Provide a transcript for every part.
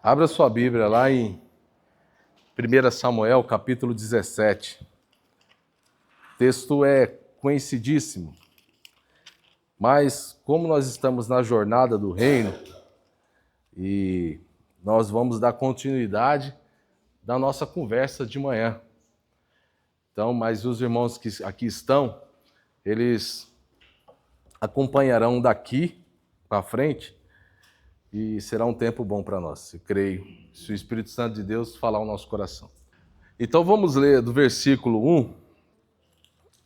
Abra sua Bíblia lá em 1 Samuel, capítulo 17. O texto é conhecidíssimo, mas como nós estamos na jornada do reino e nós vamos dar continuidade da nossa conversa de manhã. Então, mas os irmãos que aqui estão, eles acompanharão daqui para frente e será um tempo bom para nós, eu creio, se o Espírito Santo de Deus falar ao nosso coração. Então vamos ler do versículo 1,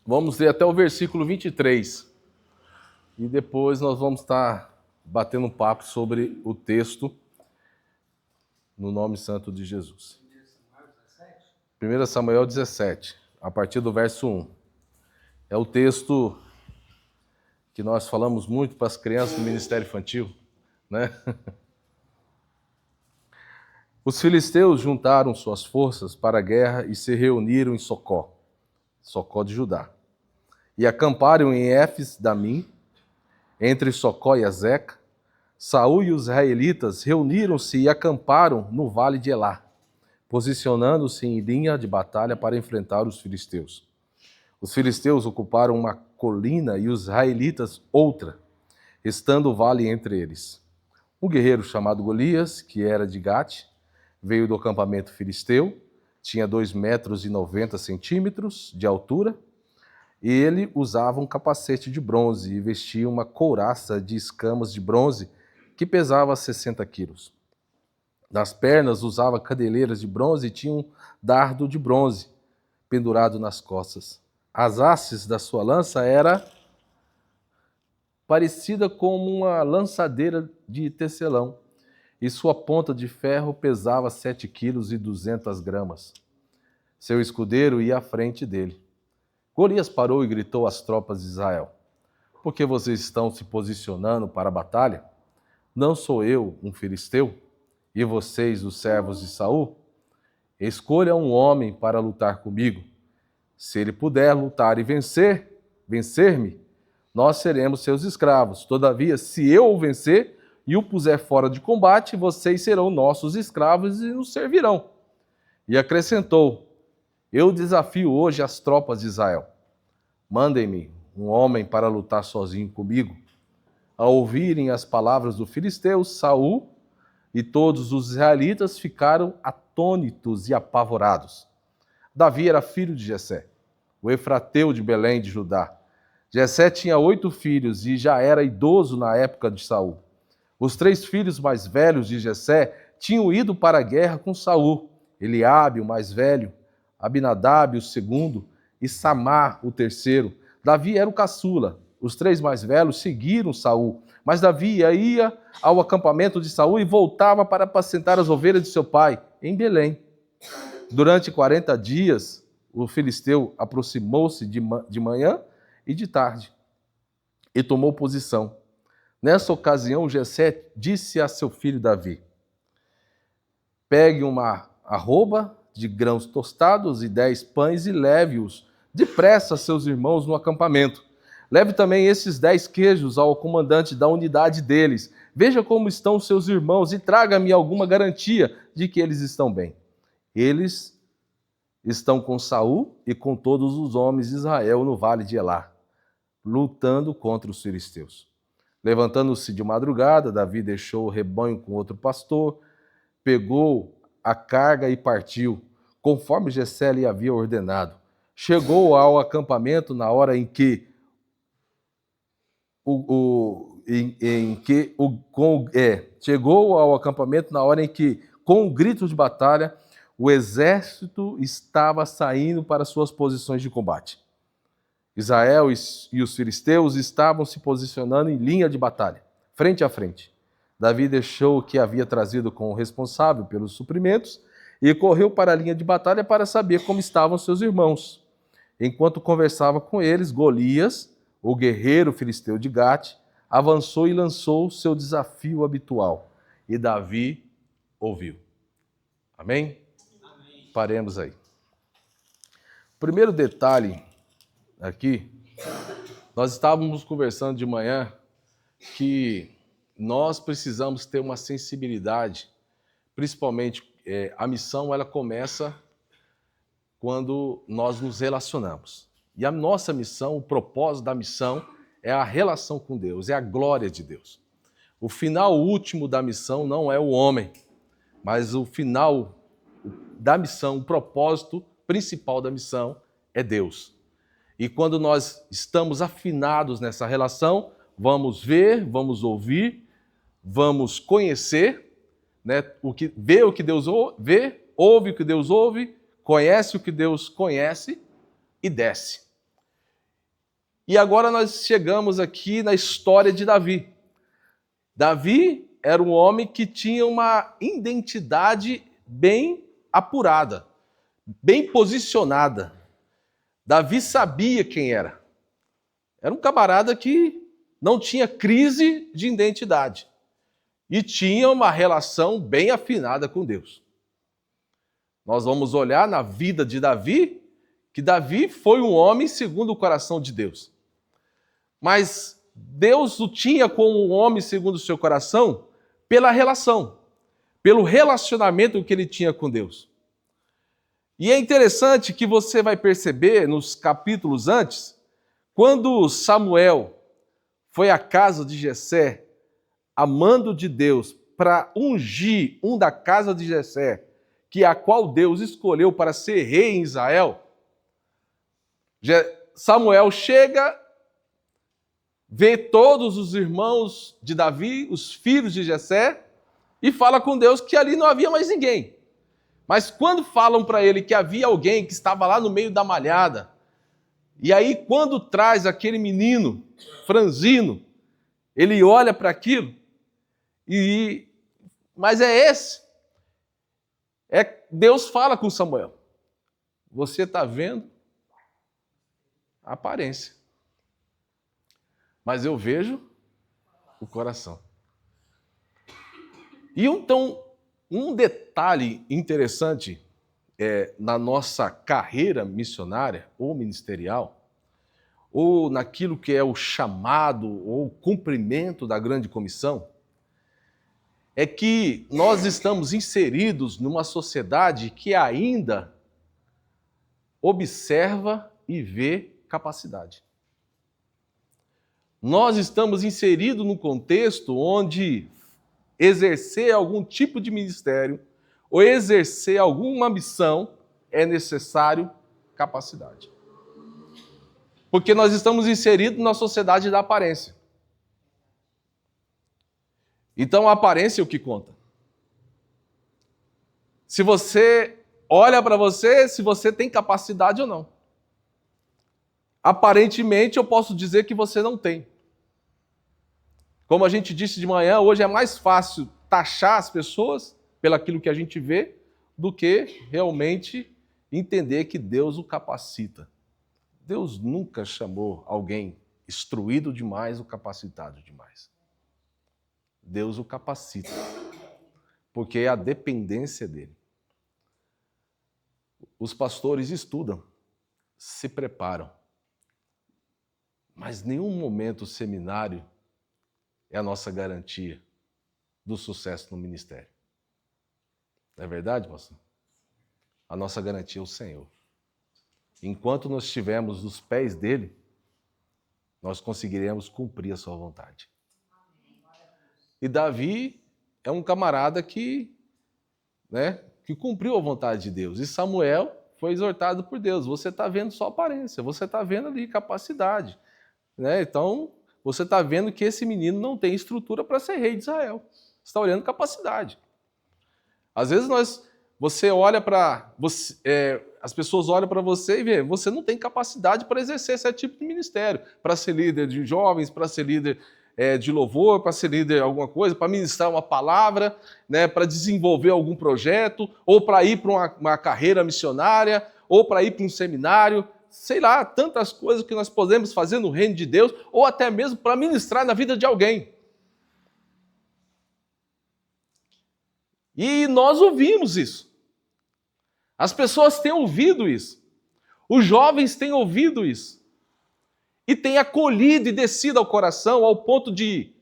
vamos ler até o versículo 23. E depois nós vamos estar batendo um papo sobre o texto no nome santo de Jesus. 1 Samuel 17, a partir do verso 1. É o texto que nós falamos muito para as crianças do Ministério Infantil, né? Os filisteus juntaram suas forças para a guerra e se reuniram em Socó de Judá, e acamparam em Éfes-Damim, entre Socó e Azeca. Saul e os israelitas reuniram-se e acamparam no vale de Elá, posicionando-se em linha de batalha para enfrentar os filisteus. Os filisteus ocuparam uma colina e os israelitas outra, estando o vale entre eles. Um guerreiro chamado Golias, que era de Gate, veio do acampamento filisteu, tinha 2,90 metros de altura, e ele usava um capacete de bronze e vestia uma couraça de escamas de bronze que pesava 60 quilos. Nas pernas usava cadeleiras de bronze e tinha um dardo de bronze pendurado nas costas. As hastes da sua lança era parecida com uma lançadeira de tecelão, e sua ponta de ferro pesava 7,2 kg. Seu escudeiro ia à frente dele. Golias parou e gritou às tropas de Israel: por que vocês estão se posicionando para a batalha? Não sou eu um filisteu? E vocês, os servos de Saul? Escolha um homem para lutar comigo. Se ele puder lutar e vencer-me, nós seremos seus escravos. Todavia, se eu o vencer e o puser fora de combate, vocês serão nossos escravos e nos servirão. E acrescentou: eu desafio hoje as tropas de Israel. Mandem-me um homem para lutar sozinho comigo. Ao ouvirem as palavras do filisteu, Saul e todos os israelitas ficaram atônitos e apavorados. Davi era filho de Jessé, o efrateu de Belém de Judá. Jessé tinha 8 filhos e já era idoso na época de Saul. Os 3 filhos mais velhos de Jessé tinham ido para a guerra com Saul: Eliabe, o mais velho, Abinadab, o segundo, e Samar, o terceiro. Davi era o caçula. Os 3 mais velhos seguiram Saul, mas Davi ia ao acampamento de Saul e voltava para apacentar as ovelhas de seu pai, em Belém. Durante 40 dias, o filisteu aproximou-se de manhã e de tarde e tomou posição. Nessa ocasião, Jessé disse a seu filho Davi: pegue uma arroba de grãos tostados e 10 pães e leve-os depressa a seus irmãos no acampamento. Leve também esses 10 queijos ao comandante da unidade deles. Veja como estão seus irmãos e traga-me alguma garantia de que eles estão bem. Eles estão com Saul e com todos os homens de Israel no vale de Elá, lutando contra os filisteus. Levantando-se de madrugada, Davi deixou o rebanho com outro pastor, pegou a carga e partiu, conforme Jessé lhe havia ordenado. Chegou ao acampamento na hora em que com o grito de batalha, o exército estava saindo para suas posições de combate. Israel e os filisteus estavam se posicionando em linha de batalha, frente a frente. Davi deixou o que havia trazido com o responsável pelos suprimentos e correu para a linha de batalha para saber como estavam seus irmãos. Enquanto conversava com eles, Golias, o guerreiro filisteu de Gate, avançou e lançou seu desafio habitual. E Davi ouviu. Amém? Amém. Paremos aí. O primeiro detalhe aqui, nós estávamos conversando de manhã que nós precisamos ter uma sensibilidade principalmente a missão, ela começa quando nós nos relacionamos. E a nossa missão, o propósito da missão é a relação com Deus, é a glória de Deus. O final último da missão não é o homem, mas o final da missão, o propósito principal da missão é Deus. E quando nós estamos afinados nessa relação, vamos ver, vamos ouvir, vamos conhecer, né? Vê o que Deus vê, ouve o que Deus ouve, conhece o que Deus conhece e desce. E agora nós chegamos aqui na história de Davi. Davi era um homem que tinha uma identidade bem apurada, bem posicionada. Davi sabia quem era. Era um camarada que não tinha crise de identidade e tinha uma relação bem afinada com Deus. Nós vamos olhar na vida de Davi, que Davi foi um homem segundo o coração de Deus. Mas Deus o tinha como um homem segundo o seu coração pela relação, pelo relacionamento que ele tinha com Deus. E é interessante que você vai perceber nos capítulos antes, quando Samuel foi à casa de Jessé, a mando de Deus, para ungir um da casa de Jessé, que é a qual Deus escolheu para ser rei em Israel, Samuel chega, vê todos os irmãos de Davi, os filhos de Jessé, e fala com Deus que ali não havia mais ninguém. Mas quando falam para ele que havia alguém que estava lá no meio da malhada, e aí quando traz aquele menino franzino, ele olha para aquilo, mas é esse. Deus fala com Samuel. Você está vendo a aparência, mas eu vejo o coração. E então, um detalhe interessante na nossa carreira missionária ou ministerial, ou naquilo que é o chamado ou o cumprimento da grande comissão, é que nós estamos inseridos numa sociedade que ainda observa e vê capacidade. Nós estamos inseridos num contexto onde exercer algum tipo de ministério ou exercer alguma missão é necessário capacidade. Porque nós estamos inseridos na sociedade da aparência. Então a aparência é o que conta. Se você olha para você, se você tem capacidade ou não. Aparentemente eu posso dizer que você não tem. Como a gente disse de manhã, hoje é mais fácil taxar as pessoas pelaquilo que a gente vê do que realmente entender que Deus o capacita. Deus nunca chamou alguém instruído demais ou capacitado demais. Deus o capacita, porque é a dependência dele. Os pastores estudam, se preparam, mas nenhum momento o seminário é a nossa garantia do sucesso no ministério. Não é verdade, pastor? A nossa garantia é o Senhor. Enquanto nós estivermos nos pés dele, nós conseguiremos cumprir a sua vontade. E Davi é um camarada que cumpriu a vontade de Deus. E Samuel foi exortado por Deus. Você está vendo só aparência, você está vendo ali capacidade. Então, você está vendo que esse menino não tem estrutura para ser rei de Israel. Você está olhando capacidade. Às vezes você olha para... as pessoas olham para você e vê, você não tem capacidade para exercer esse tipo de ministério, para ser líder de jovens, para ser líder de louvor, para ser líder de alguma coisa, para ministrar uma palavra, para desenvolver algum projeto, ou para ir para uma carreira missionária, ou para ir para um seminário, sei lá, tantas coisas que nós podemos fazer no reino de Deus, ou até mesmo para ministrar na vida de alguém. E nós ouvimos isso. As pessoas têm ouvido isso. Os jovens têm ouvido isso. E têm acolhido e descido ao coração ao ponto de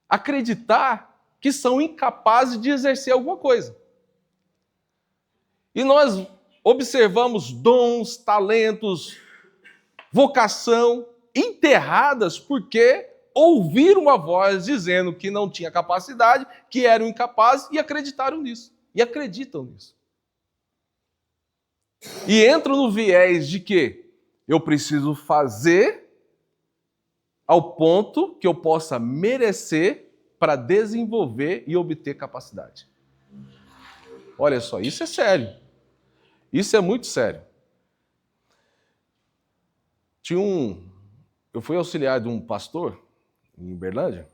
acreditar que são incapazes de exercer alguma coisa. E nós observamos dons, talentos, vocação enterradas porque ouviram uma voz dizendo que não tinha capacidade, que eram incapazes e acreditaram nisso. E acreditam nisso. E entram no viés de que eu preciso fazer ao ponto que eu possa merecer para desenvolver e obter capacidade. Olha só, isso é sério. Isso é muito sério. Eu fui auxiliar de um pastor em Uberlândia.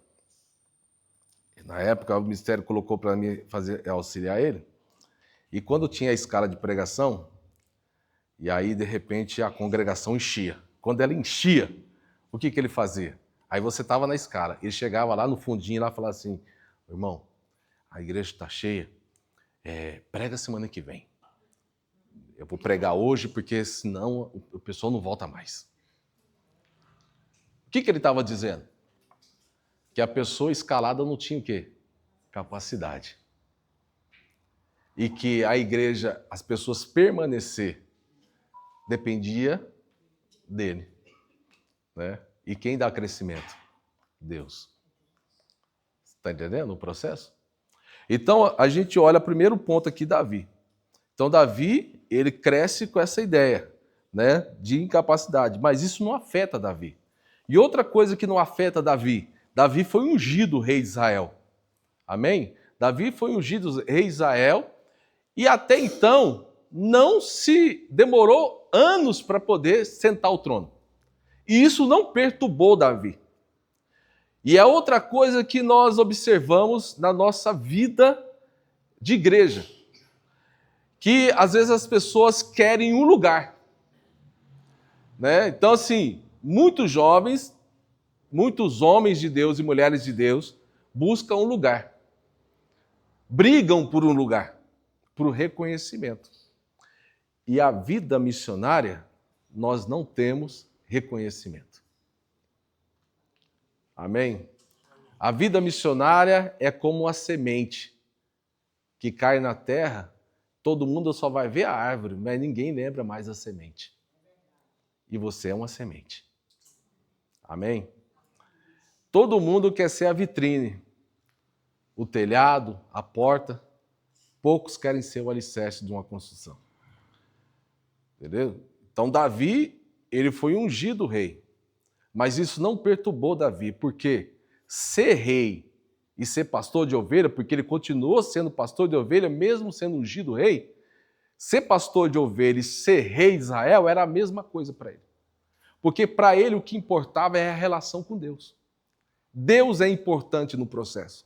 Na época, o ministério colocou para mim auxiliar ele. E quando tinha a escala de pregação, e aí, de repente, a congregação enchia. Quando ela enchia, o que ele fazia? Aí você estava na escala. Ele chegava lá no fundinho e falava assim, irmão, a igreja está cheia, prega semana que vem. Eu vou pregar hoje porque senão o pessoal não volta mais. O que ele estava dizendo? Que a pessoa escalada não tinha o quê? Capacidade. E que a igreja, as pessoas permanecer, dependia dele. Né? E quem dá crescimento? Deus. Está entendendo o processo? Então, a gente olha primeiro ponto aqui, Davi. Então, Davi, ele cresce com essa ideia, né, de incapacidade, mas isso não afeta Davi. E outra coisa que não afeta Davi, Davi foi ungido rei de Israel. Amém? Davi foi ungido rei de Israel e até então não se demorou anos para poder sentar o trono. E isso não perturbou Davi. E é outra coisa que nós observamos na nossa vida de igreja. Que às vezes as pessoas querem um lugar. Né? Então, assim, muitos jovens, muitos homens de Deus e mulheres de Deus buscam um lugar. Brigam por um lugar, por um reconhecimento. E a vida missionária, nós não temos reconhecimento. Amém? A vida missionária é como a semente que cai na terra, todo mundo só vai ver a árvore, mas ninguém lembra mais da semente. E você é uma semente. Amém? Todo mundo quer ser a vitrine, o telhado, a porta. Poucos querem ser o alicerce de uma construção. Entendeu? Então Davi, ele foi ungido rei. Mas isso não perturbou Davi, porque ser rei e ser pastor de ovelha, porque ele continuou sendo pastor de ovelha, mesmo sendo ungido rei, ser pastor de ovelha e ser rei de Israel era a mesma coisa para ele. Porque para ele o que importava é a relação com Deus. Deus é importante no processo.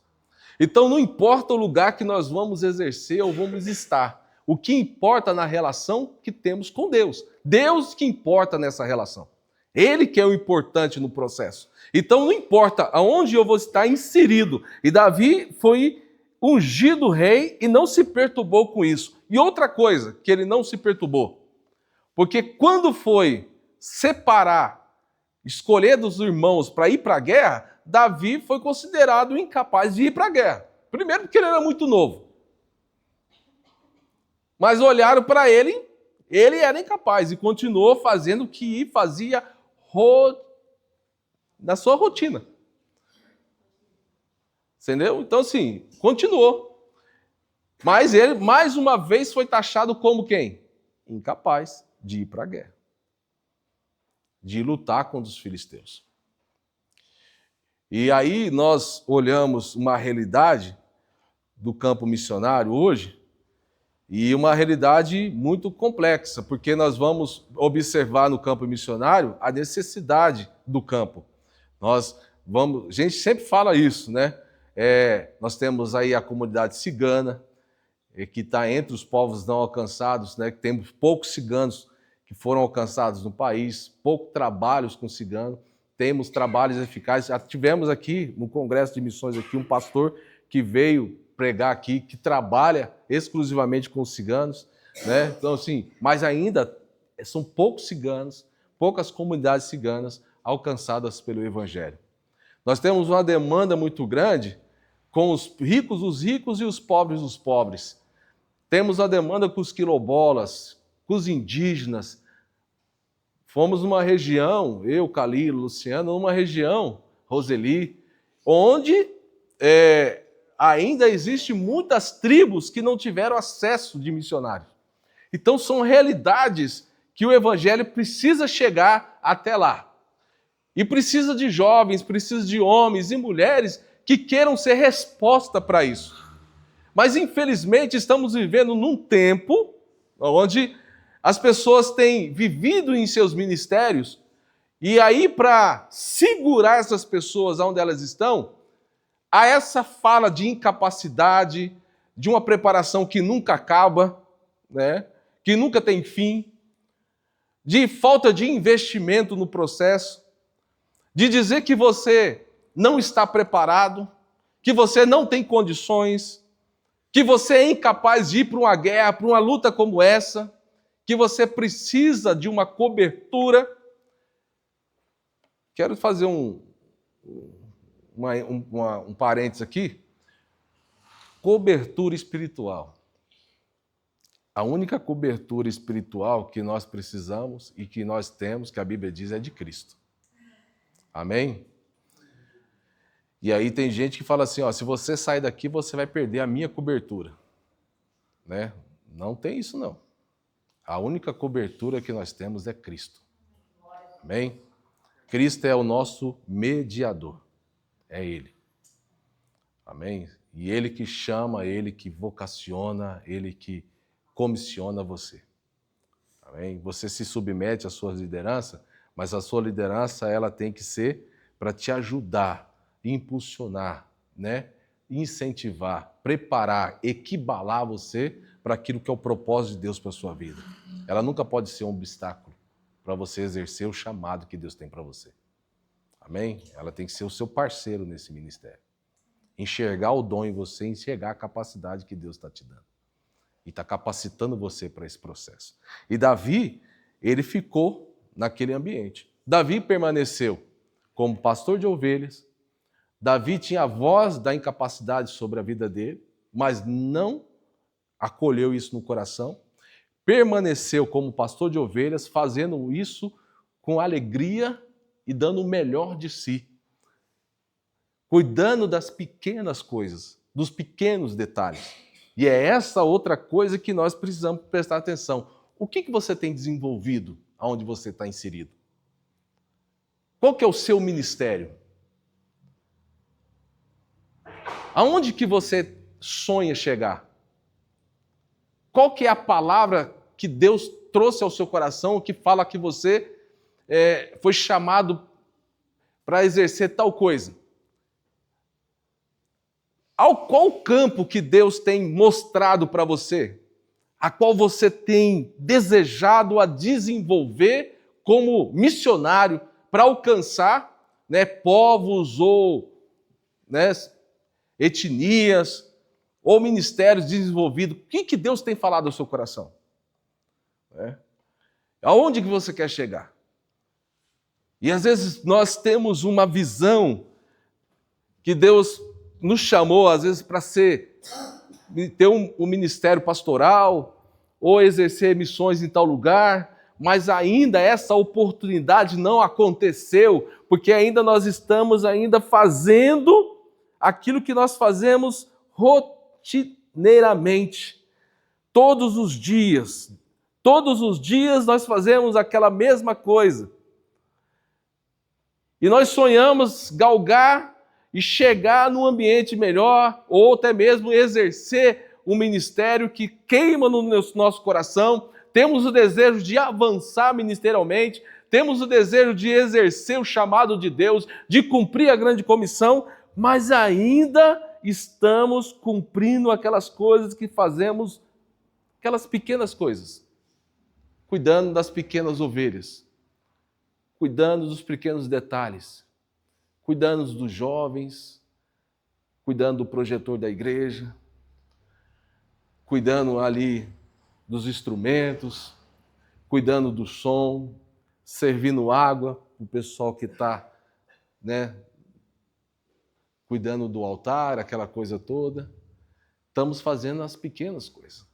Então não importa o lugar que nós vamos exercer ou vamos estar, o que importa na relação que temos com Deus. Deus que importa nessa relação. Ele que é o importante no processo. Então não importa aonde eu vou estar inserido. E Davi foi ungido rei e não se perturbou com isso. E outra coisa que ele não se perturbou, porque quando foi separar, escolher dos irmãos para ir para a guerra, Davi foi considerado incapaz de ir para a guerra. Primeiro porque ele era muito novo. Mas olharam para ele, ele era incapaz e continuou fazendo o que fazia na sua rotina. Entendeu? Então, assim, continuou. Mas ele, mais uma vez, foi taxado como quem? Incapaz de ir para a guerra. De lutar contra os filisteus. E aí nós olhamos uma realidade do campo missionário hoje, e uma realidade muito complexa, porque nós vamos observar no campo missionário a necessidade do campo. A gente sempre fala isso, né? Nós temos aí a comunidade cigana, que está entre os povos não alcançados, né? Temos poucos ciganos que foram alcançados no país, poucos trabalhos com cigano, temos trabalhos eficazes. Já tivemos aqui no Congresso de Missões aqui um pastor que veio pregar aqui, que trabalha exclusivamente com os ciganos, né? Então, assim, mas ainda são poucos ciganos, poucas comunidades ciganas alcançadas pelo Evangelho. Nós temos uma demanda muito grande com os ricos dos ricos e os pobres dos pobres. Temos a demanda com os quilombolas, com os indígenas. Fomos numa região, eu, Calilo, Luciano, numa região, Roseli, onde ainda existem muitas tribos que não tiveram acesso de missionários. Então são realidades que o evangelho precisa chegar até lá. E precisa de jovens, precisa de homens e mulheres que queiram ser resposta para isso. Mas infelizmente estamos vivendo num tempo onde as pessoas têm vivido em seus ministérios e aí para segurar essas pessoas onde elas estão, há essa fala de incapacidade, de uma preparação que nunca acaba, né? Que nunca tem fim, de falta de investimento no processo, de dizer que você não está preparado, que você não tem condições, que você é incapaz de ir para uma guerra, para uma luta como essa, que você precisa de uma cobertura. Quero fazer um parênteses aqui. Cobertura espiritual. A única cobertura espiritual que nós precisamos e que nós temos, que a Bíblia diz, é de Cristo. Amém? E aí tem gente que fala assim, ó, se você sair daqui, você vai perder a minha cobertura. Né? Não tem isso, não. A única cobertura que nós temos é Cristo. Amém? Cristo é o nosso mediador. É Ele. Amém? E Ele que chama, Ele que vocaciona, Ele que comissiona você. Amém? Você se submete à sua liderança, mas a sua liderança ela tem que ser para te ajudar, impulsionar, né? Incentivar, preparar, equibalar você para aquilo que é o propósito de Deus para a sua vida. Ela nunca pode ser um obstáculo para você exercer o chamado que Deus tem para você. Amém? Ela tem que ser o seu parceiro nesse ministério. Enxergar o dom em você, enxergar a capacidade que Deus está te dando. E está capacitando você para esse processo. E Davi, ele ficou naquele ambiente. Davi permaneceu como pastor de ovelhas. Davi tinha a voz da incapacidade sobre a vida dele, mas não acolheu isso no coração. Permaneceu como pastor de ovelhas, fazendo isso com alegria e dando o melhor de si. Cuidando das pequenas coisas, dos pequenos detalhes. E é essa outra coisa que nós precisamos prestar atenção. O que você tem desenvolvido aonde você está inserido? Qual que é o seu ministério? Aonde que você sonha chegar? Qual que é a palavra que Deus trouxe ao seu coração que fala que você foi chamado para exercer tal coisa? Qual campo que Deus tem mostrado para você? A qual você tem desejado a desenvolver como missionário para alcançar povos ou etnias ou ministérios desenvolvidos? O que Deus tem falado ao seu coração? Aonde que você quer chegar? E às vezes nós temos uma visão que Deus nos chamou, às vezes, para ter um ministério pastoral ou exercer missões em tal lugar, mas ainda essa oportunidade não aconteceu, porque ainda nós estamos fazendo aquilo que nós fazemos rotineiramente. Todos os dias nós fazemos aquela mesma coisa. E nós sonhamos galgar e chegar num ambiente melhor, ou até mesmo exercer um ministério que queima no nosso coração. Temos o desejo de avançar ministerialmente, temos o desejo de exercer o chamado de Deus, de cumprir a grande comissão, mas ainda estamos cumprindo aquelas coisas que fazemos, aquelas pequenas coisas, cuidando das pequenas ovelhas, cuidando dos pequenos detalhes, cuidando dos jovens, cuidando do projetor da igreja, cuidando ali dos instrumentos, cuidando do som, servindo água para o pessoal que está, cuidando do altar, aquela coisa toda. Estamos fazendo as pequenas coisas.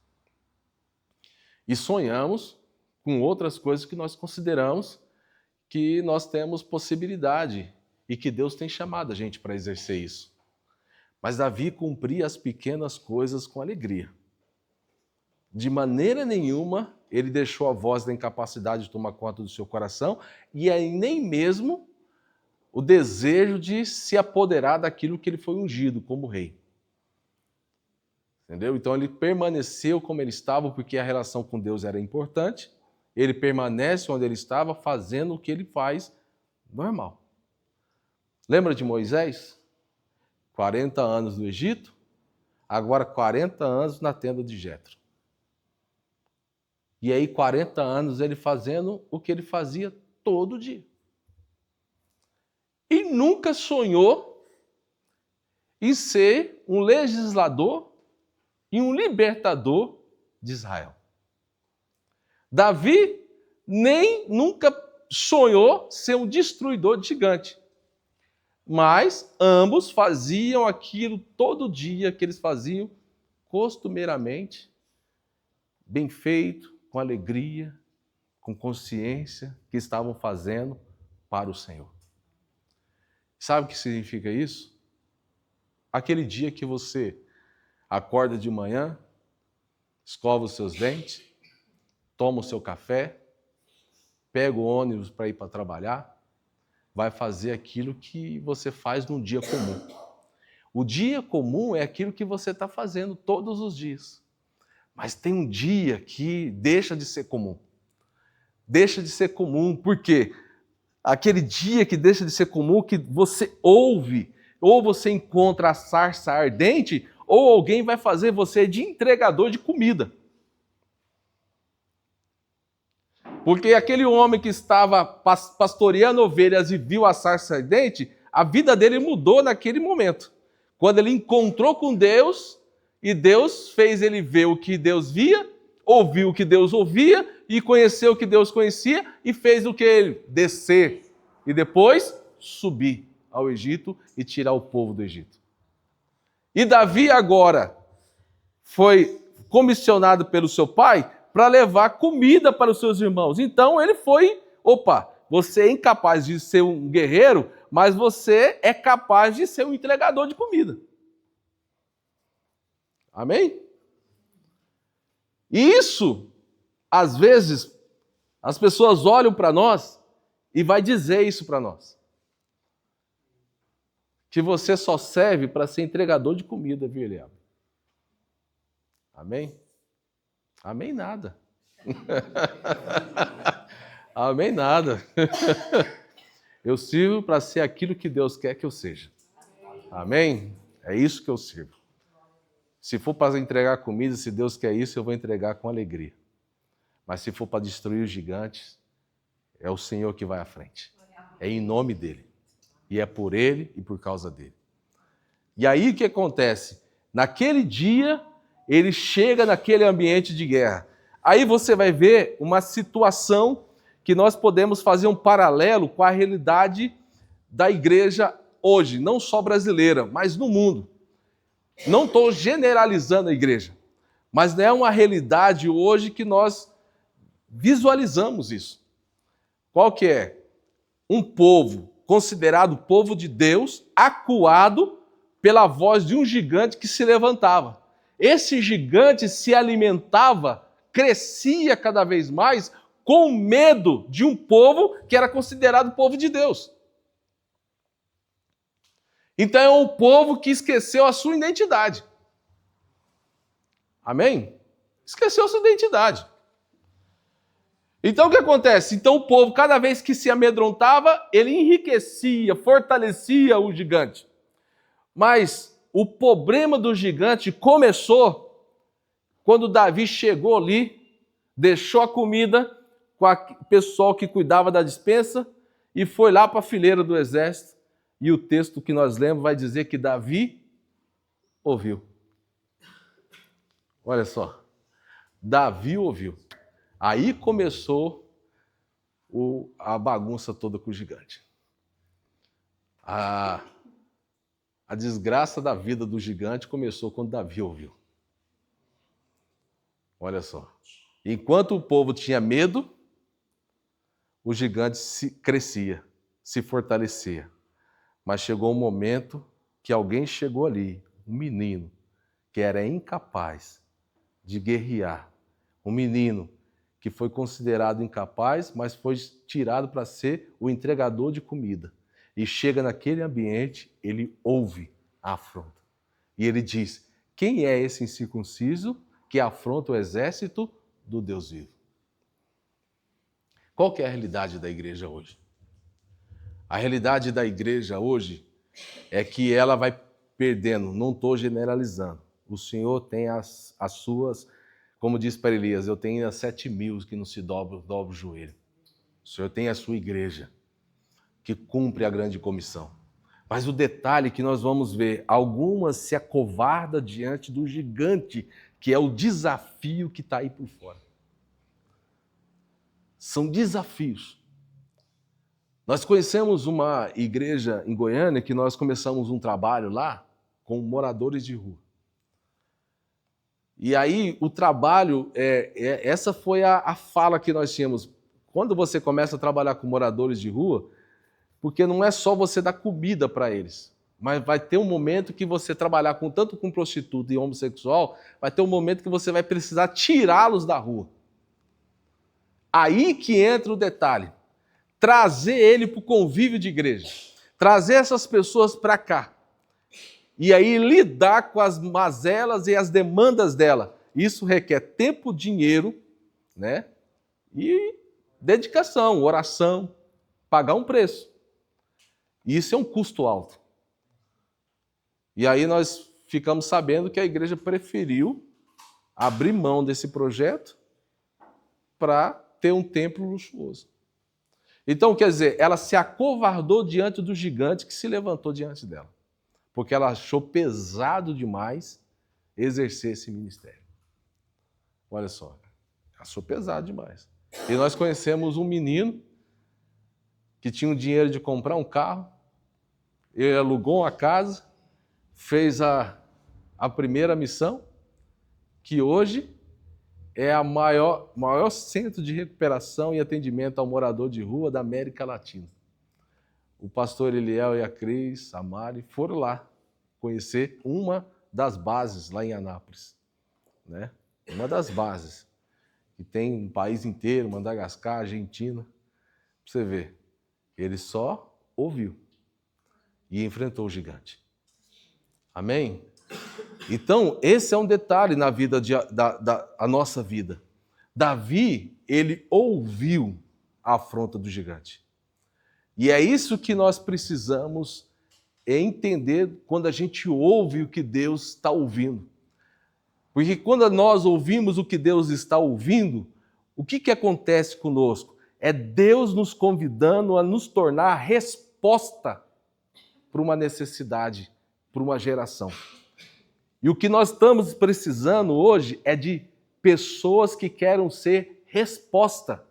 E sonhamos com outras coisas que nós consideramos que nós temos possibilidade e que Deus tem chamado a gente para exercer isso. Mas Davi cumpria as pequenas coisas com alegria. De maneira nenhuma ele deixou a voz da incapacidade de tomar conta do seu coração e aí nem mesmo o desejo de se apoderar daquilo que ele foi ungido como rei. Entendeu? Então ele permaneceu como ele estava porque a relação com Deus era importante. Ele permanece onde ele estava fazendo o que ele faz normal. Lembra de Moisés? 40 anos no Egito, agora 40 anos na tenda de Jetro. E aí 40 anos ele fazendo o que ele fazia todo dia. E nunca sonhou em ser um legislador e um libertador de Israel. Davi nem nunca sonhou ser um destruidor de gigante. Mas ambos faziam aquilo todo dia que eles faziam costumeiramente, bem feito, com alegria, com consciência, que estavam fazendo para o Senhor. Sabe o que significa isso? Aquele dia que você acorda de manhã, escova os seus dentes, toma o seu café, pega o ônibus para ir para trabalhar, vai fazer aquilo que você faz num dia comum. O dia comum é aquilo que você está fazendo todos os dias. Mas tem um dia que deixa de ser comum. Deixa de ser comum, por quê? Aquele dia que deixa de ser comum, que você ouve, ou você encontra a sarça ardente, ou alguém vai fazer você de entregador de comida. Porque aquele homem que estava pastoreando ovelhas e viu a sarça ardente, a vida dele mudou naquele momento. Quando ele encontrou com Deus, e Deus fez ele ver o que Deus via, ouviu o que Deus ouvia, e conheceu o que Deus conhecia, e fez o que ele? Descer. E depois subir ao Egito e tirar o povo do Egito. E Davi agora foi comissionado pelo seu pai para levar comida para os seus irmãos. Então ele foi, você é incapaz de ser um guerreiro, mas você é capaz de ser um entregador de comida. Amém? E isso, às vezes, as pessoas olham para nós e vai dizer isso para nós. Que você só serve para ser entregador de comida, viu, Eliab? Amém? Amém nada. Amém nada. Eu sirvo para ser aquilo que Deus quer que eu seja. Amém? É isso que eu sirvo. Se for para entregar comida, se Deus quer isso, eu vou entregar com alegria. Mas se for para destruir os gigantes, é o Senhor que vai à frente. É em nome dele. E é por ele e por causa dele. E aí o que acontece? Naquele dia, ele chega naquele ambiente de guerra. Aí você vai ver uma situação que nós podemos fazer um paralelo com a realidade da igreja hoje, não só brasileira, mas no mundo. Não estou generalizando a igreja, mas é uma realidade hoje que nós visualizamos isso. Qual que é? Um povo considerado povo de Deus, acuado pela voz de um gigante que se levantava. Esse gigante se alimentava, crescia cada vez mais, com medo de um povo que era considerado povo de Deus. Então é um povo que esqueceu a sua identidade. Amém? Esqueceu a sua identidade. Então o que acontece? Então o povo, cada vez que se amedrontava, ele enriquecia, fortalecia o gigante. Mas o problema do gigante começou quando Davi chegou ali, deixou a comida com o pessoal que cuidava da despensa e foi lá para a fileira do exército. E o texto que nós lemos vai dizer que Davi ouviu. Olha só, Davi ouviu. Aí começou a bagunça toda com o gigante. A desgraça da vida do gigante começou quando Davi ouviu. Olha só. Enquanto o povo tinha medo, o gigante crescia, se fortalecia. Mas chegou um momento que alguém chegou ali, um menino, que era incapaz de guerrear. Um menino que foi considerado incapaz, mas foi tirado para ser o entregador de comida. E chega naquele ambiente, ele ouve a afronta. E ele diz: quem é esse incircunciso que afronta o exército do Deus vivo? Qual que é a realidade da igreja hoje? A realidade da igreja hoje é que ela vai perdendo, não estou generalizando. O Senhor tem as suas, como diz para Elias, eu tenho 7.000 que não se dobram o joelho. O Senhor tem a sua igreja, que cumpre a grande comissão. Mas o detalhe que nós vamos ver, algumas se acovardam diante do gigante, que é o desafio que está aí por fora. São desafios. Nós conhecemos uma igreja em Goiânia que nós começamos um trabalho lá com moradores de rua. E aí o trabalho, essa foi a fala que nós tínhamos. Quando você começa a trabalhar com moradores de rua, porque não é só você dar comida para eles, mas vai ter um momento que você trabalhar tanto com prostituta e homossexual, vai ter um momento que você vai precisar tirá-los da rua. Aí que entra o detalhe. Trazer ele para o convívio de igreja. Trazer essas pessoas para cá. E aí lidar com as mazelas e as demandas dela. Isso requer tempo, dinheiro, né? E dedicação, oração, pagar um preço. E isso é um custo alto. E aí nós ficamos sabendo que a igreja preferiu abrir mão desse projeto para ter um templo luxuoso. Então, quer dizer, ela se acovardou diante do gigante que se levantou diante dela, porque ela achou pesado demais exercer esse ministério. Olha só, achou pesado demais. E nós conhecemos um menino que tinha o dinheiro de comprar um carro, ele alugou uma casa, fez a primeira missão, que hoje é a maior centro de recuperação e atendimento ao morador de rua da América Latina. O pastor Eliel e a Cris, a Mari, foram lá conhecer uma das bases lá em Anápolis. Né? Uma das bases. Que tem um país inteiro, Madagascar, Argentina. Pra você ver. Ele só ouviu e enfrentou o gigante. Amém? Então, esse é um detalhe na vida a nossa vida. Davi, ele ouviu a afronta do gigante. E é isso que nós precisamos entender quando a gente ouve o que Deus está ouvindo. Porque quando nós ouvimos o que Deus está ouvindo, o que acontece conosco? É Deus nos convidando a nos tornar resposta para uma necessidade, para uma geração. E o que nós estamos precisando hoje é de pessoas que queiram ser resposta.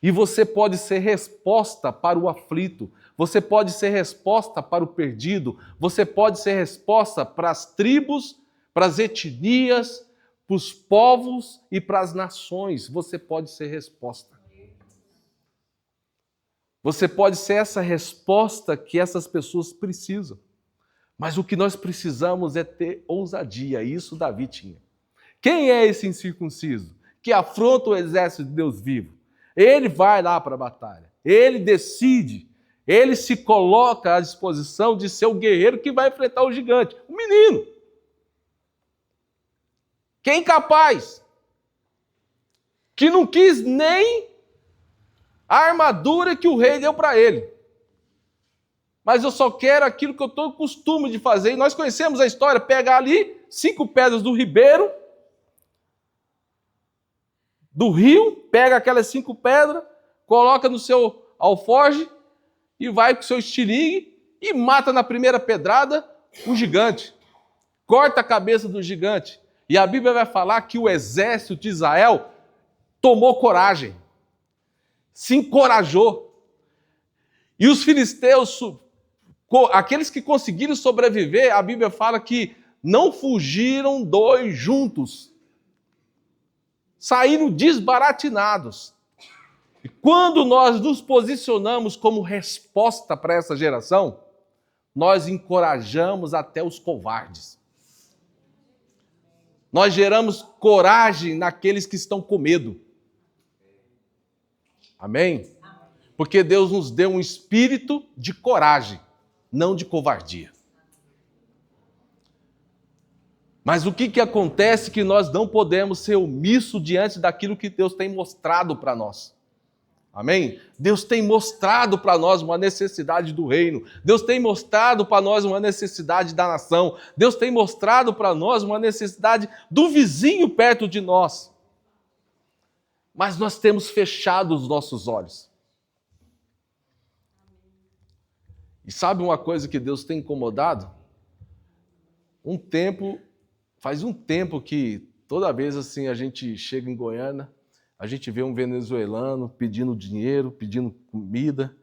E você pode ser resposta para o aflito, você pode ser resposta para o perdido, você pode ser resposta para as tribos, para as etnias, para os povos e para as nações. Você pode ser resposta. Você pode ser essa resposta que essas pessoas precisam. Mas o que nós precisamos é ter ousadia, e isso Davi tinha. Quem é esse incircunciso que afronta o exército de Deus vivo? Ele vai lá para a batalha, ele decide, ele se coloca à disposição de ser o guerreiro que vai enfrentar o gigante, o menino. Que é incapaz, que não quis nem a armadura que o rei deu para ele. Mas eu só quero aquilo que eu estou costume de fazer. E nós conhecemos a história, pega ali 5 pedras do ribeiro, do rio, pega aquelas 5 pedras, coloca no seu alforje e vai com o seu estilingue e mata na primeira pedrada o gigante. Corta a cabeça do gigante. E a Bíblia vai falar que o exército de Israel tomou coragem, se encorajou. E os filisteus, aqueles que conseguiram sobreviver, a Bíblia fala que não fugiram 2 juntos. saíram desbaratinados. E quando nós nos posicionamos como resposta para essa geração, nós encorajamos até os covardes. Nós geramos coragem naqueles que estão com medo. Amém? Porque Deus nos deu um espírito de coragem, não de covardia. Mas o que acontece que nós não podemos ser omissos diante daquilo que Deus tem mostrado para nós. Amém? Deus tem mostrado para nós uma necessidade do reino. Deus tem mostrado para nós uma necessidade da nação. Deus tem mostrado para nós uma necessidade do vizinho perto de nós. Mas nós temos fechado os nossos olhos. E sabe uma coisa que Deus tem incomodado? Faz um tempo que toda vez assim a gente chega em Goiânia, a gente vê um venezuelano pedindo dinheiro, pedindo comida.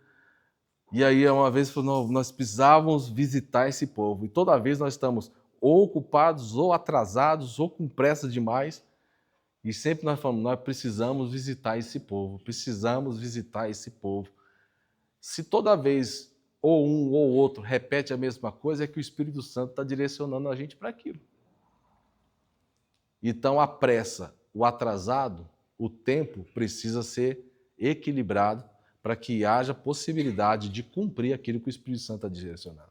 E aí uma vez falou, nós precisávamos visitar esse povo. E toda vez nós estamos ou ocupados, ou atrasados, ou com pressa demais. E sempre nós falamos, nós precisamos visitar esse povo, precisamos visitar esse povo. Se toda vez ou um ou outro repete a mesma coisa, é que o Espírito Santo está direcionando a gente para aquilo. Então a pressa, o atrasado, o tempo precisa ser equilibrado para que haja possibilidade de cumprir aquilo que o Espírito Santo está direcionando.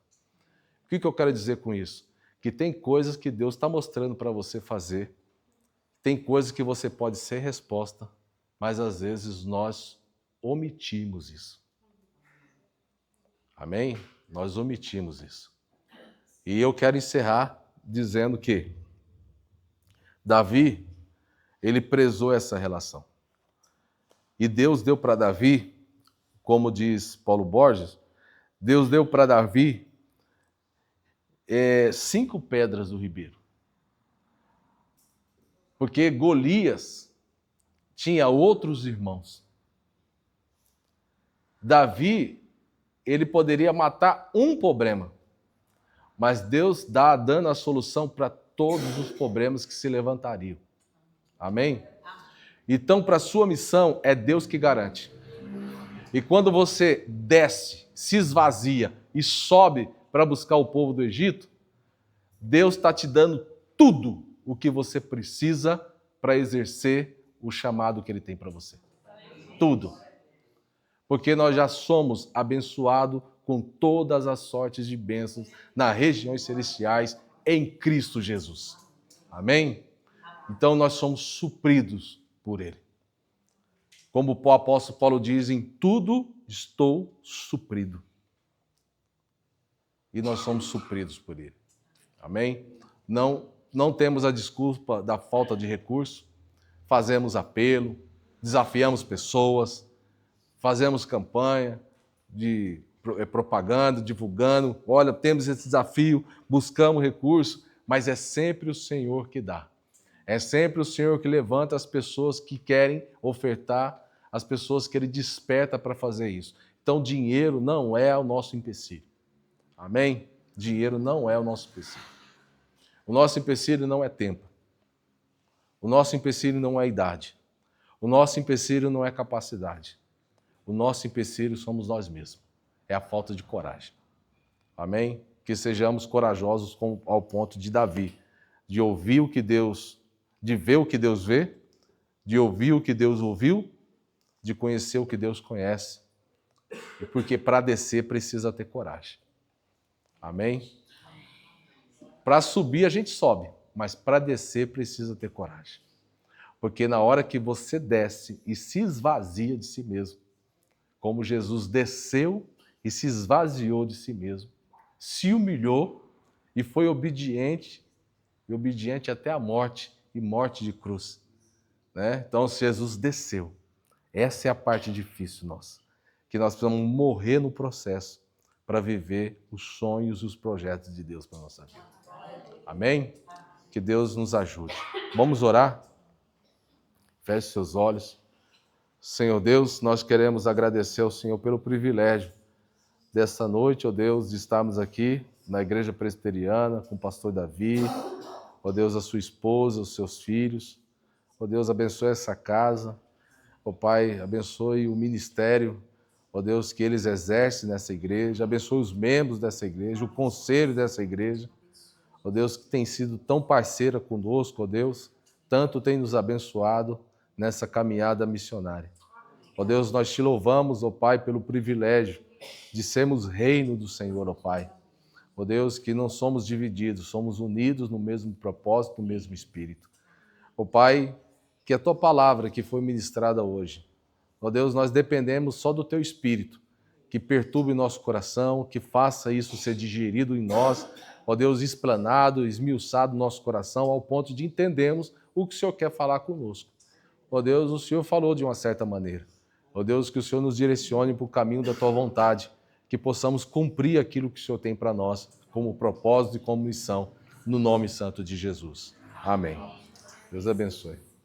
O que eu quero dizer com isso? Que tem coisas que Deus está mostrando para você fazer, tem coisas que você pode ser resposta, mas às vezes nós omitimos isso. Amém? Nós omitimos isso. E eu quero encerrar dizendo que Davi, ele prezou essa relação. E Deus deu para Davi, como diz Paulo Borges, Deus deu para Davi 5 pedras do ribeiro. Porque Golias tinha outros irmãos. Davi, ele poderia matar um problema, mas Deus dando a solução para todos os problemas que se levantariam. Amém? Então, para a sua missão, é Deus que garante. E quando você desce, se esvazia e sobe para buscar o povo do Egito, Deus está te dando tudo o que você precisa para exercer o chamado que Ele tem para você. Tudo. Porque nós já somos abençoados com todas as sortes de bênçãos nas regiões celestiais em Cristo Jesus. Amém? Então nós somos supridos por Ele. Como o apóstolo Paulo diz, em tudo estou suprido. E nós somos supridos por Ele. Amém? Não temos a desculpa da falta de recurso, fazemos apelo, desafiamos pessoas, fazemos campanha de propaganda, divulgando, olha, temos esse desafio, buscamos recurso, mas é sempre o Senhor que dá. É sempre o Senhor que levanta as pessoas que querem ofertar, as pessoas que Ele desperta para fazer isso. Então, dinheiro não é o nosso empecilho. Amém? Dinheiro não é o nosso empecilho. O nosso empecilho não é tempo. O nosso empecilho não é idade. O nosso empecilho não é capacidade. O nosso empecilho somos nós mesmos. É a falta de coragem. Amém? Que sejamos corajosos ao ponto de Davi, de ouvir o que Deus, de ver o que Deus vê, de ouvir o que Deus ouviu, de conhecer o que Deus conhece. Porque para descer precisa ter coragem. Amém? Para subir a gente sobe, mas para descer precisa ter coragem. Porque na hora que você desce e se esvazia de si mesmo, como Jesus desceu e se esvaziou de si mesmo, se humilhou e foi obediente, e obediente até a morte, e morte de cruz. Né? Então Jesus desceu. Essa é a parte difícil nossa, que nós precisamos morrer no processo para viver os sonhos e os projetos de Deus para a nossa vida. Amém? Que Deus nos ajude. Vamos orar? Feche seus olhos. Senhor Deus, nós queremos agradecer ao Senhor pelo privilégio dessa noite, ó Deus, de estarmos aqui na Igreja Presbiteriana com o pastor Davi, ó Deus, a sua esposa, os seus filhos. Ó Deus, abençoe essa casa. Ó Pai, abençoe o ministério, ó Deus, que eles exercem nessa igreja. Abençoe os membros dessa igreja, o conselho dessa igreja. Ó Deus, que tem sido tão parceira conosco, ó Deus, tanto tem nos abençoado nessa caminhada missionária. Ó Deus, nós te louvamos, ó Pai, pelo privilégio de sermos reino do Senhor, ó Pai. Ó Deus, que não somos divididos, somos unidos no mesmo propósito, no mesmo espírito. Ó Pai, que a Tua palavra que foi ministrada hoje, ó Deus, nós dependemos só do Teu Espírito, que perturbe nosso coração, que faça isso ser digerido em nós, ó Deus, explanado, esmiuçado no nosso coração, ao ponto de entendermos o que o Senhor quer falar conosco. Ó Deus, o Senhor falou de uma certa maneira. Ó Deus, que o Senhor nos direcione para o caminho da Tua vontade, que possamos cumprir aquilo que o Senhor tem para nós, como propósito e como missão, no nome santo de Jesus. Amém. Deus abençoe.